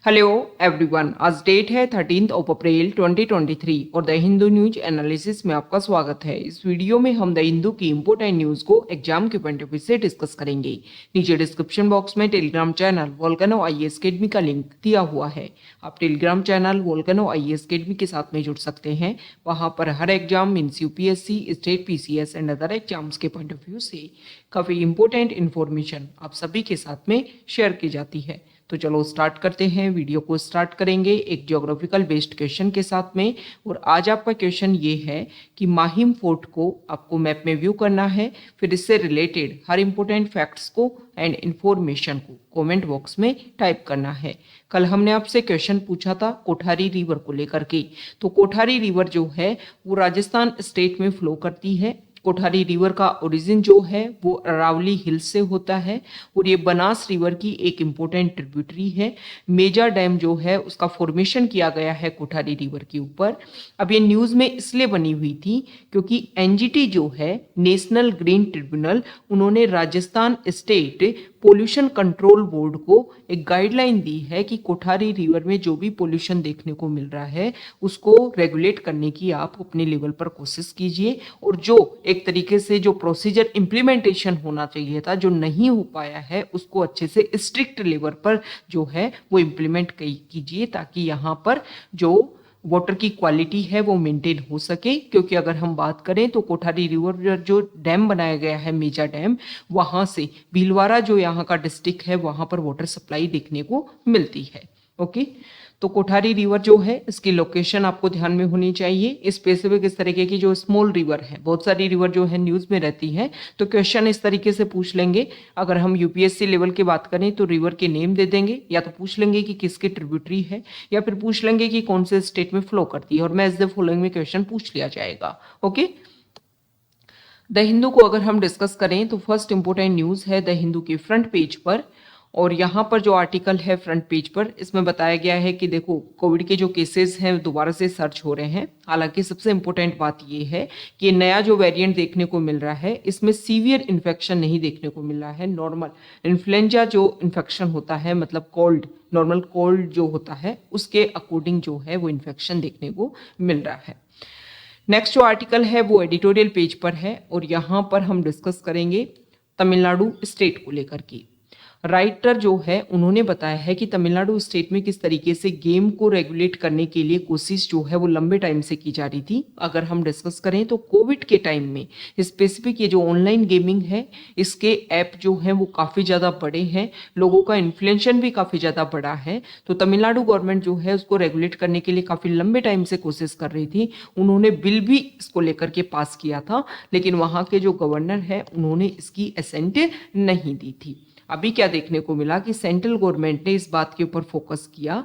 Hello everyone, आज date है 13 अप्रैल 2023 और द हिंदू न्यूज एनालिसिस में आपका स्वागत है। इस वीडियो में हम द हिंदू की इंपोर्टेंट न्यूज को एग्जाम के पॉइंट ऑफ व्यू से डिस्कस करेंगे। नीचे डिस्क्रिप्शन बॉक्स में Telegram channel Volcano IAS academy का लिंक दिया हुआ है। आप Telegram channel Volcano IAS academy के साथ में जुड़ सकते हैं। वहां पर हर exam means UPSC, state PCS and other exams के पॉइंट ऑफ व्यू से काफी इंपोर्टेंट इन्फॉर्मेशन आप सभी के साथ में शेयर की जाती है। तो चलो स्टार्ट करते हैं। वीडियो को स्टार्ट करेंगे एक ज्योग्राफिकल बेस्ड क्वेश्चन के साथ में। और आज आपका क्वेश्चन ये है कि माहिम फोर्ट को आपको मैप में व्यू करना है, फिर इससे रिलेटेड हर इंपॉर्टेंट फैक्ट्स को एंड इंफॉर्मेशन को कमेंट बॉक्स में टाइप करना है। कल हमने आपसे क्वेश्चन पूछा था कोठारी रिवर को लेकर के। तो कोठारी रिवर जो है वो राजस्थान स्टेट में फ्लो करती है। कोठारी रिवर का ओरिजिन जो है वो अरावली हिल्स से होता है और ये बनास रिवर की एक इम्पोर्टेंट ट्रिब्यूटरी है। मेजा डैम जो है उसका फॉर्मेशन किया गया है कोठारी रिवर के ऊपर। अब ये न्यूज़ में इसलिए बनी हुई थी क्योंकि एनजीटी जो है नेशनल ग्रीन ट्रिब्यूनल, उन्होंने Rajasthan state pollution control board को एक गाइडलाइन दी है कि कोठारी रिवर में जो भी पोल्यूशन देखने को मिल रहा है उसको रेगुलेट करने की आप अपने लेवल पर कोशिश कीजिए। और जो एक तरीके से जो प्रोसीजर इम्प्लीमेंटेशन होना चाहिए था, जो नहीं हो पाया है, उसको अच्छे से स्ट्रिक्ट लेवल पर जो है वो इम्प्लीमेंट कीजिए ताकि यहाँ पर जो वाटर की क्वालिटी है वो मेंटेन हो सके। क्योंकि अगर हम बात करें तो कोठारी रिवर जो डैम बनाया गया है मेजा डैम, वहां से भीलवाड़ा जो यहाँ का डिस्ट्रिक्ट है वहां पर वाटर सप्लाई देखने को मिलती है। ओके, तो कोठारी रिवर जो है इसकी लोकेशन आपको ध्यान में होनी चाहिए। स्पेसिफिक इस तरीके की जो स्मॉल रिवर है, बहुत सारी रिवर जो है न्यूज़ में रहती है, तो क्वेश्चन इस तरीके से पूछ लेंगे। अगर हम यूपीएससी लेवल की बात करें तो रिवर के नेम दे देंगे, या तो पूछ लेंगे कि किसके ट्रिब्यूटरी है, या फिर पूछ लेंगे कि कौन से स्टेट में फ्लो करती है, और मैच द फॉलोइंग में क्वेश्चन पूछ लिया जाएगा। ओके, द हिंदू को अगर हम डिस्कस करें तो फर्स्ट इंपोर्टेंट न्यूज़ है द हिंदू के फ्रंट पेज पर। और यहाँ पर जो आर्टिकल है फ्रंट पेज पर, इसमें बताया गया है कि देखो कोविड के जो केसेस हैं दोबारा से सर्च हो रहे हैं। हालांकि सबसे इम्पोर्टेंट बात ये है कि नया जो वेरिएंट देखने को मिल रहा है इसमें सीवियर इन्फेक्शन नहीं देखने को मिल रहा है। नॉर्मल इन्फ्लुएंजा जो इन्फेक्शन होता है, मतलब कोल्ड, नॉर्मल कोल्ड जो होता है उसके अकॉर्डिंग जो है वो इन्फेक्शन देखने को मिल रहा है। नेक्स्ट जो आर्टिकल है वो एडिटोरियल पेज पर है और यहाँ पर हम डिस्कस करेंगे तमिलनाडु स्टेट को लेकर के। राइटर जो है उन्होंने बताया है कि तमिलनाडु स्टेट में किस तरीके से गेम को रेगुलेट करने के लिए कोशिश जो है वो लंबे टाइम से की जा रही थी। अगर हम डिस्कस करें तो कोविड के टाइम में स्पेसिफिक ये जो ऑनलाइन गेमिंग है इसके ऐप जो हैं वो काफ़ी ज़्यादा बड़े हैं, लोगों का इन्फ्लुएंशन भी काफ़ी ज़्यादा बड़ा है। तो तमिलनाडु गवर्नमेंट जो है उसको रेगुलेट करने के लिए काफ़ी लंबे टाइम से कोशिश कर रही थी। उन्होंने बिल भी इसको लेकर के पास किया था, लेकिन वहाँ के जो गवर्नर है उन्होंने इसकी असेंट नहीं दी थी। अभी क्या देखने को मिला कि सेंट्रल गवर्नमेंट ने इस बात के ऊपर फोकस किया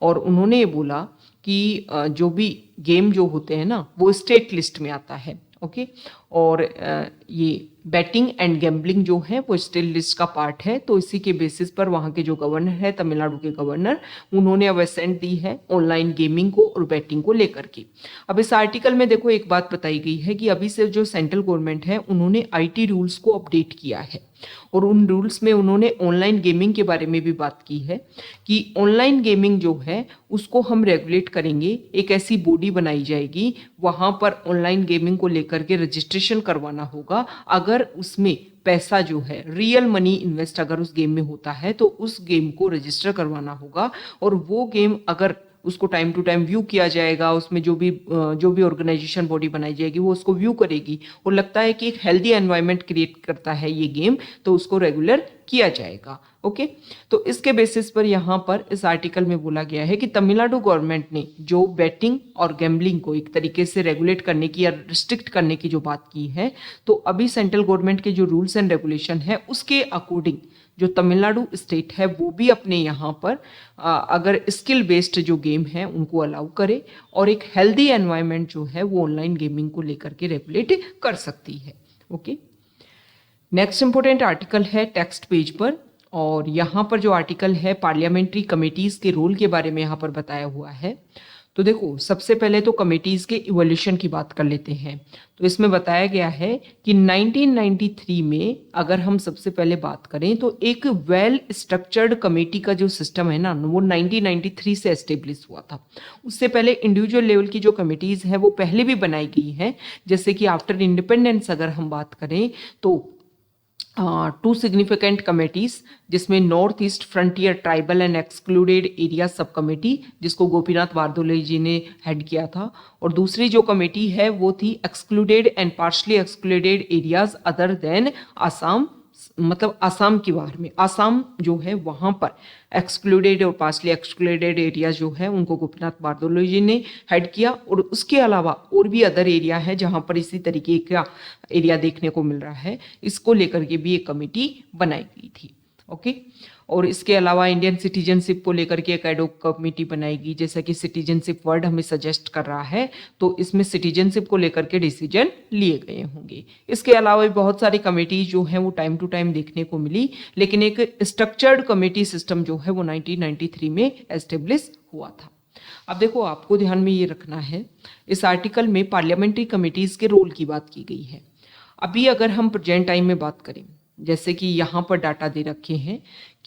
और उन्होंने ये बोला कि जो भी गेम जो होते हैं ना वो स्टेट लिस्ट में आता है। ओके, और ये बैटिंग एंड गैम्बलिंग जो है वो स्टेट लिस्ट का पार्ट है। तो इसी के बेसिस पर वहाँ के जो गवर्नर है, तमिलनाडु के गवर्नर, उन्होंने अब असेंट दी है ऑनलाइन गेमिंग को और बैटिंग को लेकर के। अब इस आर्टिकल में देखो एक बात बताई गई है कि अभी से जो सेंट्रल गवर्नमेंट है उन्होंने आईटी रूल्स को अपडेट किया है और उन रूल्स में उन्होंने ऑनलाइन गेमिंग के बारे में भी बात की है कि ऑनलाइन गेमिंग जो है उसको हम रेगुलेट करेंगे। एक ऐसी बॉडी बनाई जाएगी, वहाँ पर ऑनलाइन गेमिंग को लेकर के रजिस्ट्रेशन करवाना होगा। अगर उसमें पैसा जो है रियल मनी इन्वेस्ट अगर उस गेम में होता है तो उस गेम को रजिस्टर करवाना होगा। और वो गेम अगर उसको टाइम टू टाइम व्यू किया जाएगा, उसमें जो भी ऑर्गेनाइजेशन बॉडी बनाई जाएगी वो उसको व्यू करेगी और लगता है कि एक हेल्दी एनवायरनमेंट क्रिएट करता है ये गेम, तो उसको रेगुलर किया जाएगा। ओके, तो इसके बेसिस पर यहाँ पर इस आर्टिकल में बोला गया है कि तमिलनाडु गवर्नमेंट ने जो बैटिंग और गैम्बलिंग को एक तरीके से रेगुलेट करने की या रिस्ट्रिक्ट करने की जो बात की है, तो अभी सेंट्रल गवर्नमेंट के जो रूल्स एंड रेगुलेशन है उसके अकॉर्डिंग जो तमिलनाडु स्टेट है वो भी अपने यहाँ पर अगर स्किल बेस्ड जो गेम है उनको अलाउ करे और एक हेल्दी एनवायरनमेंट जो है वो ऑनलाइन गेमिंग को लेकर के रेगुलेट कर सकती है। ओके, नेक्स्ट इंपोर्टेंट आर्टिकल है टेक्स्ट पेज पर और यहाँ पर जो आर्टिकल है पार्लियामेंट्री कमेटीज़ के रोल के बारे में यहाँ पर बताया हुआ है। तो देखो, सबसे पहले तो कमिटीज़ के इवोल्यूशन की बात कर लेते हैं। तो इसमें बताया गया है कि 1993 में अगर हम सबसे पहले बात करें तो एक वेल स्ट्रक्चर्ड कमेटी का जो सिस्टम है ना, वो 1993 से एस्टेब्लिश हुआ था। उससे पहले इंडिविजुअल लेवल की जो कमिटीज़ हैं वो पहले भी बनाई गई हैं। जैसे कि आफ्टर इंडिपेंडेंस अगर हम बात करें तो टू सिग्निफिकेंट कमेटीज, जिसमें north east frontier tribal and excluded area sub committee, जिसको गोपीनाथ बारदोले जी ने हेड किया था, और दूसरी जो कमेटी है वो थी excluded and partially excluded areas other than Assam, मतलब आसाम के बाहर में, आसाम जो है वहाँ पर एक्सक्लूडेड और पार्शली एक्सक्लूडेड एरिया जो है उनको गोपीनाथ बारदोले जी ने हेड किया। और उसके अलावा और भी अदर एरिया है जहाँ पर इसी तरीके का एरिया देखने को मिल रहा है, इसको लेकर के भी एक कमेटी बनाई गई थी। ओके, और इसके अलावा इंडियन सिटीजनशिप को लेकर के एक एडहॉक कमेटी बनाएगी। जैसा कि सिटीजनशिप वर्ड हमें सजेस्ट कर रहा है, तो इसमें सिटीजनशिप को लेकर के डिसीजन लिए गए होंगे। इसके अलावा भी बहुत सारी कमेटी जो है वो टाइम टू टाइम देखने को मिली, लेकिन एक स्ट्रक्चर्ड कमेटी सिस्टम जो है वो 1993 में एस्टेब्लिश हुआ था। अब देखो, आपको ध्यान में ये रखना है, इस आर्टिकल में पार्लियामेंट्री कमेटीज के रोल की बात की गई है। अभी अगर हम प्रेजेंट टाइम में बात करें, जैसे कि यहाँ पर डाटा दे रखे हैं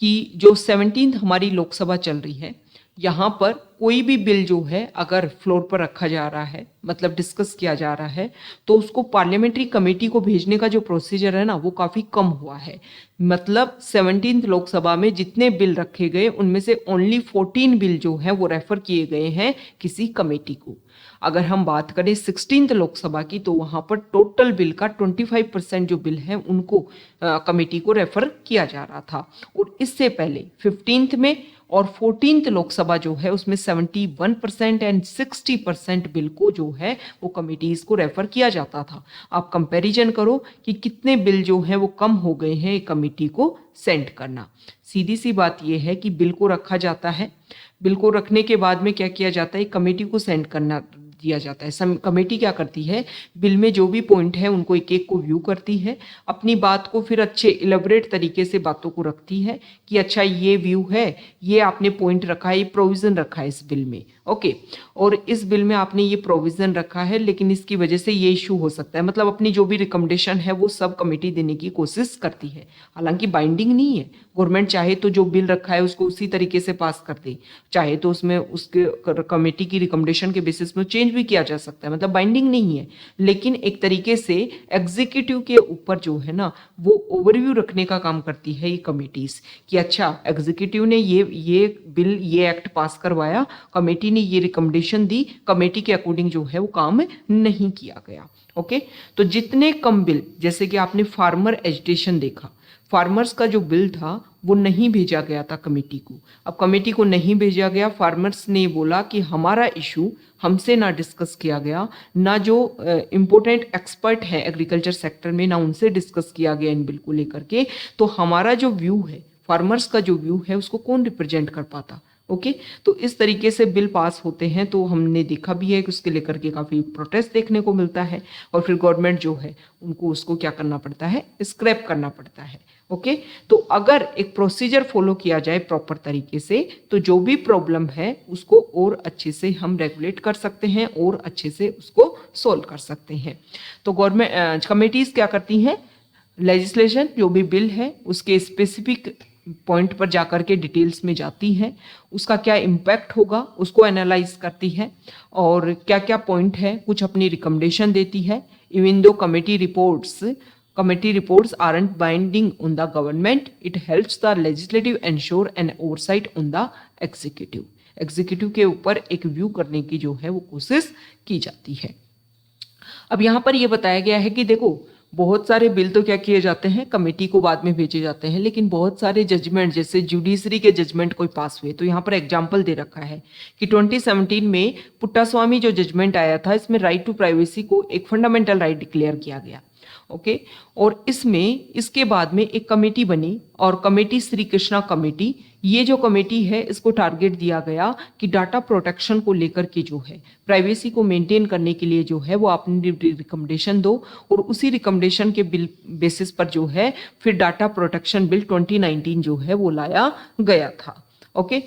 कि जो 17th हमारी लोकसभा चल रही है, यहाँ पर कोई भी बिल जो है अगर फ्लोर पर रखा जा रहा है, मतलब डिस्कस किया जा रहा है, तो उसको पार्लियामेंट्री कमेटी को भेजने का जो प्रोसीजर है ना, वो काफ़ी कम हुआ है। मतलब 17th लोकसभा में जितने बिल रखे गए उनमें से ओनली 14 बिल जो है वो रेफर किए गए हैं किसी कमेटी को। अगर हम बात करें 16th लोकसभा की, तो वहाँ पर टोटल बिल का 25% जो बिल है उनको कमेटी को रेफर किया जा रहा था। और इससे पहले 15th में और 14th लोकसभा जो है उसमें 71% एंड 60% बिल को जो है वो कमेटीज़ को रेफर किया जाता था। आप कंपैरिजन करो कि कितने बिल जो है वो कम हो गए हैं एक कमेटी को सेंड करना। सीधी सी बात यह है कि बिल को रखा जाता है, बिल को रखने के बाद में क्या किया जाता है, कमेटी को सेंड करना दिया जाता है। कमेटी क्या करती है, बिल में जो भी पॉइंट है उनको एक एक को व्यू करती है, अपनी बात को फिर अच्छे इलेबोरेट तरीके से बातों को रखती है कि अच्छा ये व्यू है, ये आपने पॉइंट रखा है, ये प्रोविज़न रखा है इस बिल में। ओके, और इस बिल में आपने ये प्रोविज़न रखा है, लेकिन इसकी वजह से ये इशू हो सकता है। मतलब अपनी जो भी रिकमेंडेशन है वो सब कमेटी देने की कोशिश करती है, हालांकि बाइंडिंग नहीं है। गवर्नमेंट चाहे तो जो बिल रखा है उसको उसी तरीके से पास कर दे, चाहे तो उसमें उसके कमेटी की रिकमेंडेशन के बेसिस में चेंज भी किया जा सकता है, मतलब बाइंडिंग नहीं है। लेकिन एक तरीके से एग्जीक्यूटिव के ऊपर जो है ना वो ओवरव्यू रखने का काम करती है ये कमेटीज, कि अच्छा एग्जीक्यूटिव ने ये बिल, ये एक्ट पास करवाया, कमेटी ने ये रिकमेंडेशन दी, कमेटी के अकॉर्डिंग जो है वो काम नहीं किया गया। ओके, तो जितने कम बिल, जैसे कि आपने फार्मर एजुटेशन देखा, फार्मर्स का जो बिल था वो नहीं भेजा गया था कमेटी को। अब कमेटी को नहीं भेजा गया, फार्मर्स ने बोला कि हमारा इशू हमसे ना डिस्कस किया गया, ना जो इम्पोर्टेंट एक्सपर्ट है एग्रीकल्चर सेक्टर में, ना उनसे डिस्कस किया गया इन बिल को लेकर के, तो हमारा जो व्यू है, फार्मर्स का जो व्यू है, उसको कौन रिप्रेजेंट कर पाता। ओके, तो इस तरीके से बिल पास होते हैं। तो हमने देखा भी है कि उसके लेकर के काफ़ी प्रोटेस्ट देखने को मिलता है, और फिर गवर्नमेंट जो है उनको उसको क्या करना पड़ता है, स्क्रैप करना पड़ता है। ओके, तो अगर एक प्रोसीजर फॉलो किया जाए प्रॉपर तरीके से, तो जो भी प्रॉब्लम है उसको और अच्छे से हम रेगुलेट कर सकते हैं और अच्छे से उसको सोल्व कर सकते हैं। तो गवर्नमेंट कमेटीज़ क्या करती हैं, लेजिस्लेशन जो भी बिल है उसके स्पेसिफिक पॉइंट पर जाकर के डिटेल्स में जाती है, उसका क्या इम्पैक्ट होगा उसको एनालाइज करती है, और क्या क्या पॉइंट है कुछ अपनी रिकमेंडेशन देती है। Even though committee reports aren't binding on the government, it helps the legislative ensure an oversight on the executive। Executive के ऊपर एक व्यू करने की जो है वो कोशिश की जाती है। अब यहाँ पर ये बताया गया है कि देखो, बहुत सारे बिल तो क्या किए जाते हैं, कमेटी को बाद में भेजे जाते हैं, लेकिन बहुत सारे जजमेंट, जैसे जुडिशरी के जजमेंट कोई पास हुए, तो यहाँ पर एग्जांपल दे रखा है कि 2017 में पुट्टास्वामी जो जजमेंट आया था, इसमें राइट टू प्राइवेसी को एक फंडामेंटल राइट डिक्लेयर किया गया। ओके, और इसके बाद में एक कमेटी बनी, और कमेटी श्री कृष्णा कमेटी, ये जो कमेटी है इसको टारगेट दिया गया कि डाटा प्रोटेक्शन को लेकर के जो है, प्राइवेसी को मेंटेन करने के लिए जो है वो आपने रिकमेंडेशन दो, और उसी रिकमेंडेशन के बिल बेसिस पर जो है फिर डाटा प्रोटेक्शन बिल 2019 जो है वो लाया गया था। ओके,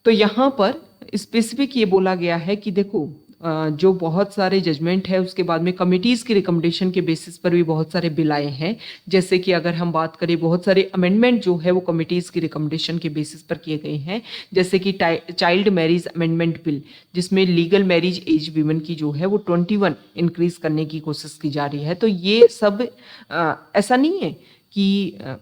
तो यहाँ पर स्पेसिफिक ये बोला गया है कि देखो जो बहुत सारे जजमेंट है उसके बाद में कमिटीज़ की रिकमेंडेशन के बेसिस पर भी बहुत सारे बिल आए हैं। जैसे कि अगर हम बात करें, बहुत सारे अमेंडमेंट जो है वो कमिटीज़ की रिकमेंडेशन के बेसिस पर किए गए हैं। जैसे कि चाइल्ड मैरिज अमेंडमेंट बिल, जिसमें लीगल मैरिज एज वीमेन की जो है वो 21 इंक्रीज करने की कोशिश की जा रही है। तो ये सब ऐसा नहीं है कि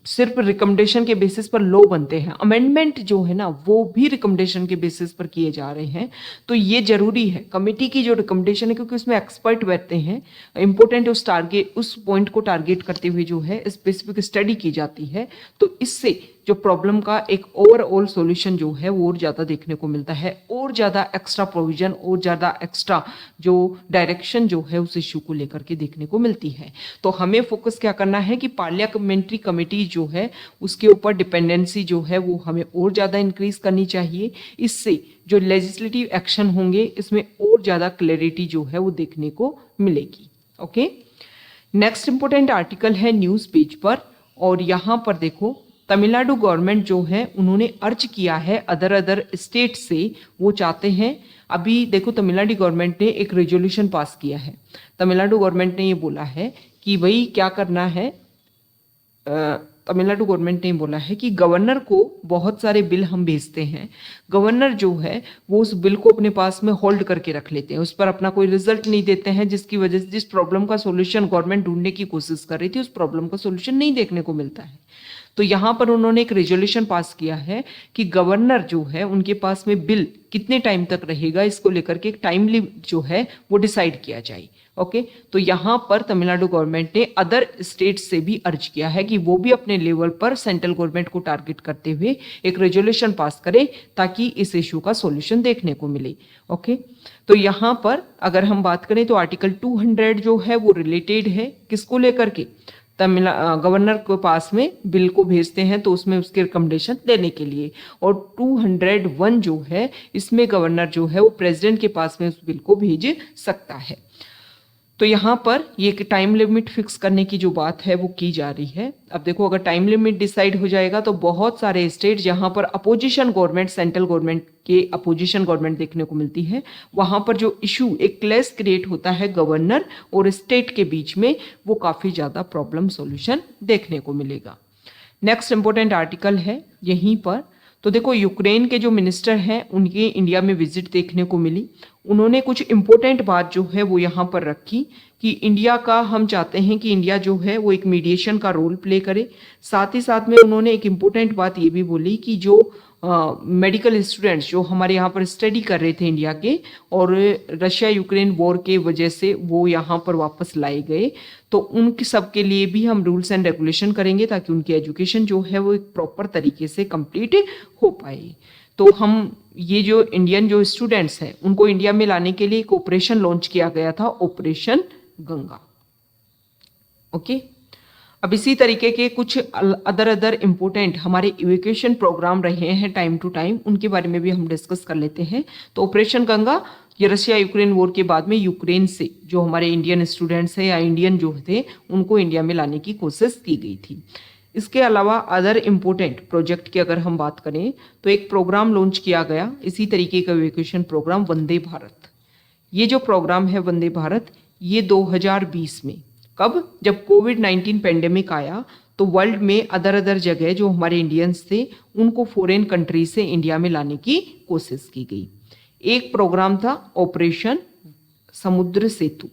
सिर्फ रिकमेंडेशन के बेसिस पर लॉ बनते हैं। अमेंडमेंट जो है ना वो भी रिकमेंडेशन के बेसिस पर किए जा रहे हैं। तो ये जरूरी है कमेटी की जो रिकमेंडेशन है, क्योंकि उसमें एक्सपर्ट बैठते हैं। इंपॉर्टेंट उस पॉइंट को टारगेट करते हुए जो है स्पेसिफिक स्टडी की जाती है। तो इससे जो प्रॉब्लम का एक ओवरऑल सॉल्यूशन जो है वो और ज़्यादा देखने को मिलता है, और ज़्यादा एक्स्ट्रा प्रोविजन और ज़्यादा एक्स्ट्रा जो डायरेक्शन जो है उस इश्यू को लेकर के देखने को मिलती है। तो हमें फोकस क्या करना है कि पार्लियामेंट्री कमेटी जो है उसके ऊपर डिपेंडेंसी जो है वो हमें और ज़्यादा इंक्रीज करनी चाहिए। इससे जो लेजिस्लेटिव एक्शन होंगे इसमें और ज़्यादा क्लैरिटी जो है वो देखने को मिलेगी। ओके, नेक्स्ट इंपॉर्टेंट आर्टिकल है न्यूज़ पेज पर, और यहाँ पर देखो तमिलनाडु गवर्नमेंट जो है उन्होंने अर्ज किया है अदर स्टेट से, वो चाहते हैं। अभी देखो तमिलनाडु गवर्नमेंट ने एक रेजोल्यूशन पास किया है। तमिलनाडु गवर्नमेंट ने ये बोला है कि भाई क्या करना है, तमिलनाडु गवर्नमेंट ने बोला है कि गवर्नर को बहुत सारे बिल हम भेजते हैं, गवर्नर जो है वो उस बिल को अपने पास में होल्ड करके रख लेते हैं, उस पर अपना कोई रिजल्ट नहीं देते हैं, जिसकी वजह से जिस प्रॉब्लम का सॉल्यूशन गवर्नमेंट ढूंढने की कोशिश कर रही थी उस प्रॉब्लम का सॉल्यूशन नहीं देखने को मिलता है। तो यहाँ पर उन्होंने एक रेजोल्यूशन पास किया है कि गवर्नर जो है उनके पास में बिल कितने टाइम तक रहेगा, इसको लेकर के एक टाइम लिमिट जो है वो डिसाइड किया जाए। ओके, तो यहाँ पर तमिलनाडु गवर्नमेंट ने अदर स्टेट से भी अर्ज किया है कि वो भी अपने लेवल पर सेंट्रल गवर्नमेंट को टारगेट करते हुए एक रेजोल्यूशन पास करे ताकि इस इशू का सॉल्यूशन देखने को मिले। ओके, तो यहाँ पर अगर हम बात करें तो आर्टिकल 200 जो है वो रिलेटेड है किसको लेकर के, गवर्नर के पास में बिल को भेजते हैं तो उसमें उसके रिकमेंडेशन देने के लिए, और 201 जो है इसमें गवर्नर जो है वो प्रेसिडेंट के पास में उस बिल को भेज सकता है। तो यहाँ पर ये टाइम लिमिट फिक्स करने की जो बात है वो की जा रही है। अब देखो अगर टाइम लिमिट डिसाइड हो जाएगा तो बहुत सारे स्टेट जहाँ पर अपोजिशन गवर्नमेंट, सेंट्रल गवर्नमेंट के अपोजिशन गवर्नमेंट देखने को मिलती है, वहाँ पर जो इशू एक क्लैश क्रिएट होता है गवर्नर और स्टेट के बीच में, वो काफ़ी ज़्यादा प्रॉब्लम सॉल्यूशन देखने को मिलेगा। नेक्स्ट इंपॉर्टेंट आर्टिकल है यहीं पर, तो देखो यूक्रेन के जो मिनिस्टर हैं उनकी इंडिया में विजिट देखने को मिली। उन्होंने कुछ इम्पोर्टेंट बात जो है वो यहाँ पर रखी कि इंडिया का हम चाहते हैं कि इंडिया जो है वो एक मीडिएशन का रोल प्ले करे। साथ ही साथ में उन्होंने एक इम्पोर्टेंट बात ये भी बोली कि जो मेडिकल स्टूडेंट्स जो हमारे यहाँ पर स्टडी कर रहे थे इंडिया के, और रशिया यूक्रेन वॉर के वजह से वो यहाँ पर वापस लाए गए, तो उनके सब के लिए भी हम रूल्स एंड रेगुलेशन करेंगे ताकि उनकी एजुकेशन जो है वो एक प्रॉपर तरीके से कंप्लीट हो पाए। तो हम ये जो इंडियन जो स्टूडेंट्स हैं उनको इंडिया में लाने के लिए एक ऑपरेशन लॉन्च किया गया था, ऑपरेशन गंगा। ओके, अब इसी तरीके के कुछ अदर इम्पोर्टेंट हमारे इवैक्यूएशन प्रोग्राम रहे हैं टाइम टू टाइम, उनके बारे में भी हम डिस्कस कर लेते हैं। तो ऑपरेशन गंगा ये रशिया यूक्रेन वॉर के बाद में यूक्रेन से जो हमारे इंडियन स्टूडेंट्स हैं या इंडियन जो थे उनको इंडिया में लाने की कोशिश की गई थी। इसके अलावा अदर इम्पोर्टेंट प्रोजेक्ट की अगर हम बात करें तो एक प्रोग्राम लॉन्च किया गया इसी तरीके का इवैक्यूएशन प्रोग्राम, वंदे भारत। ये जो प्रोग्राम है वंदे भारत, ये 2020 में, कब, जब कोविड-19 पेंडेमिक आया तो वर्ल्ड में अदर जगह जो हमारे इंडियंस थे उनको फॉरेन कंट्री से इंडिया में लाने की कोशिश की गई। एक प्रोग्राम था ऑपरेशन समुद्र सेतु,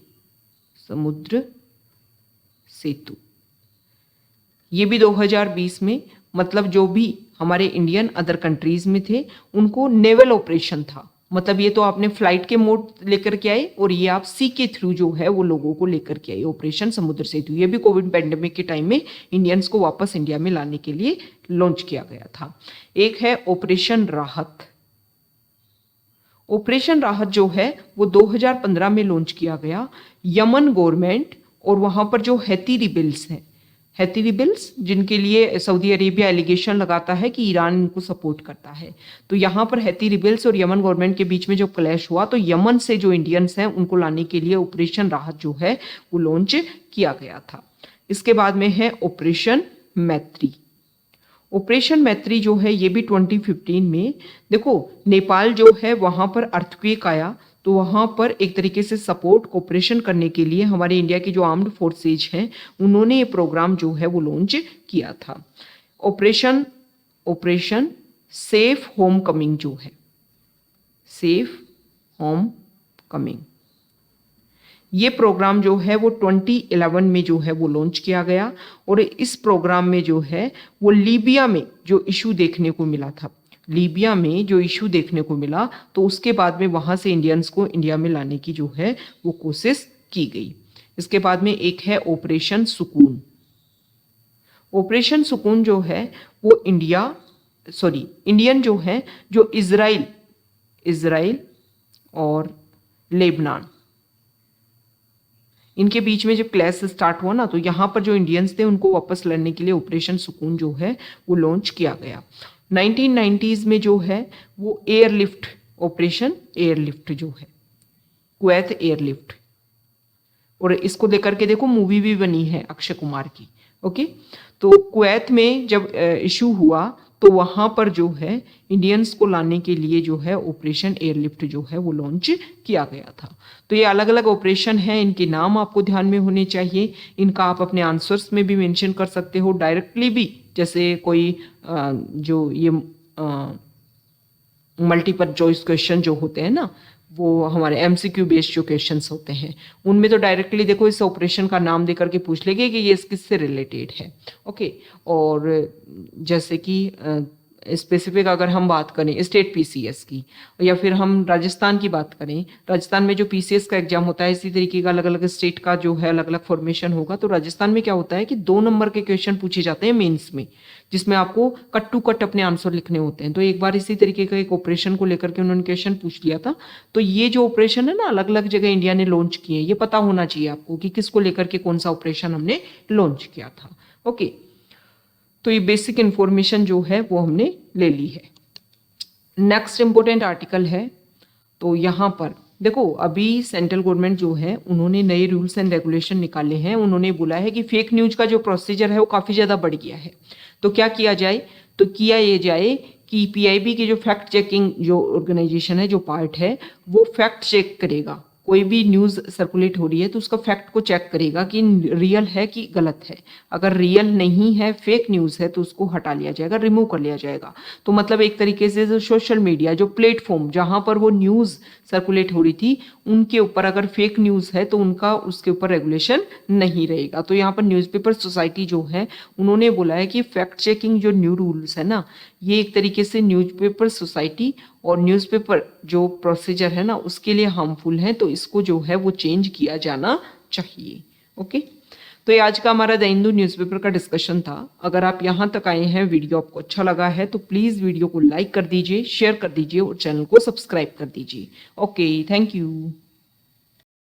ये भी 2020 में, मतलब जो भी हमारे इंडियन अदर कंट्रीज में थे उनको नेवल ऑपरेशन था। मतलब ये तो आपने फ्लाइट के मोड लेकर के आए और ये आप सी के थ्रू जो है वो लोगों को लेकर के आए, ऑपरेशन समुद्र सेतु। ये भी कोविड पैंडेमिक के टाइम में इंडियंस को वापस इंडिया में लाने के लिए लॉन्च किया गया था। एक है ऑपरेशन राहत। ऑपरेशन राहत जो है वो 2015 में लॉन्च किया गया। यमन गवर्नमेंट और वहां पर जो हैती रिबेल्स हैं, हैती रिबेल्स जिनके लिए सऊदी अरेबिया एलिगेशन लगाता है कि ईरान इनको सपोर्ट करता है, तो यहाँ पर हैती रिबेल्स और यमन गवर्नमेंट के बीच में जो क्लैश हुआ तो यमन से जो इंडियंस हैं उनको लाने के लिए ऑपरेशन राहत जो है वो लॉन्च किया गया था। इसके बाद में है ऑपरेशन मैत्री। ऑपरेशन मैत्री जो है ये भी 2015 में, देखो नेपाल जो है वहां पर अर्थक्वेक आया, तो वहां पर एक तरीके से सपोर्ट कोऑपरेशन करने के लिए हमारे इंडिया की जो आर्म्ड फोर्सेज हैं उन्होंने ये प्रोग्राम जो है वो लॉन्च किया था। Operation operation safe home coming जो है, सेफ होम कमिंग, ये प्रोग्राम जो है वो 2011 में जो है वो लॉन्च किया गया। और इस प्रोग्राम में जो है वो लीबिया में जो इशू देखने को मिला था, लीबिया में जो इशू देखने को मिला, तो उसके बाद में वहां से इंडियंस को इंडिया में लाने की जो है वो कोशिश की गई। इसके बाद में एक है ऑपरेशन सुकून। ऑपरेशन सुकून जो है वो इंडियन जो है, जो इजराइल और लेबनान, इनके बीच में जब क्लैश स्टार्ट हुआ ना, तो यहाँ पर जो इंडियंस थे उनको वापस लड़ने के लिए ऑपरेशन सुकून जो है वो लॉन्च किया गया। 1990s में जो है वो एयरलिफ्ट, ऑपरेशन एयरलिफ्ट जो है, कुवैत एयरलिफ्ट, और इसको लेकर के देखो मूवी भी बनी है अक्षय कुमार की। ओके, तो कुवैत में जब इशू हुआ तो वहां पर जो है इंडियंस को लाने के लिए जो है ऑपरेशन एयरलिफ्ट जो है वो लॉन्च किया गया था। तो ये अलग अलग ऑपरेशन हैं, इनके नाम आपको ध्यान में होने चाहिए। इनका आप अपने आंसर्स में भी मेंशन कर सकते हो, डायरेक्टली भी, जैसे कोई जो ये मल्टीपल चॉइस क्वेश्चन जो होते हैं ना, वो हमारे एमसीक्यू बेस्ड जो क्वेश्चंस होते हैं उनमें तो डायरेक्टली देखो इस ऑपरेशन का नाम देकर के पूछ लेंगे कि ये किससे रिलेटेड है। ओके, और जैसे कि स्पेसिफिक अगर हम बात करें स्टेट पीसीएस की, या फिर हम राजस्थान की बात करें, राजस्थान में जो पीसीएस का एग्जाम होता है इसी तरीके का अलग अलग स्टेट का जो है अलग अलग फॉर्मेशन होगा। तो राजस्थान में क्या होता है कि 2 नंबर के क्वेश्चन पूछे जाते हैं मेंस में, जिसमें आपको कट टू कट अपने आंसर लिखने होते हैं। तो एक बार इसी तरीके का एक ऑपरेशन को लेकर के उन्होंने क्वेश्चन पूछ लिया था। तो ये जो ऑपरेशन है ना अलग अलग जगह इंडिया ने लॉन्च किए, ये पता होना चाहिए आपको कि किसको लेकर के कौन सा ऑपरेशन हमने लॉन्च किया था। ओके, तो ये बेसिक इंफॉर्मेशन जो है वो हमने ले ली है। नेक्स्ट इंपॉर्टेंट आर्टिकल है, तो यहाँ पर देखो अभी सेंट्रल गवर्नमेंट जो है उन्होंने नए रूल्स एंड रेगुलेशन निकाले हैं। उन्होंने बोला है कि फेक न्यूज का जो प्रोसीजर है वो काफ़ी ज़्यादा बढ़ गया है। तो क्या किया जाए, तो किया ये जाए कि पीआईबी की जो फैक्ट चेकिंग जो ऑर्गेनाइजेशन है, जो पार्ट है, वो फैक्ट चेक करेगा। कोई भी न्यूज़ सर्कुलेट हो रही है तो उसका फैक्ट को चेक करेगा कि रियल है कि गलत है। अगर रियल नहीं है, फेक न्यूज़ है, तो उसको हटा लिया जाएगा, रिमूव कर लिया जाएगा। तो मतलब एक तरीके से जो सोशल मीडिया, जो प्लेटफॉर्म जहाँ पर वो न्यूज़ सर्कुलेट हो रही थी, उनके ऊपर अगर फेक न्यूज़ है तो उनका उसके ऊपर रेगुलेशन नहीं रहेगा। तो यहाँ पर न्यूज़पेपर सोसाइटी जो है उन्होंने बोला है कि फैक्ट चेकिंग जो न्यू रूल्स है ना, ये एक तरीके से न्यूज़पेपर सोसाइटी और न्यूज़पेपर जो प्रोसीजर है ना उसके लिए हार्मफुल है, तो इसको जो है वो चेंज किया जाना चाहिए। ओके, तो ये आज का हमारा द हिंदू न्यूज़पेपर का डिस्कशन था। अगर आप यहाँ तक आए हैं, वीडियो आपको अच्छा लगा है, तो प्लीज़ वीडियो को लाइक कर दीजिए, शेयर कर दीजिए और चैनल को सब्सक्राइब कर दीजिए। Okay, thank you.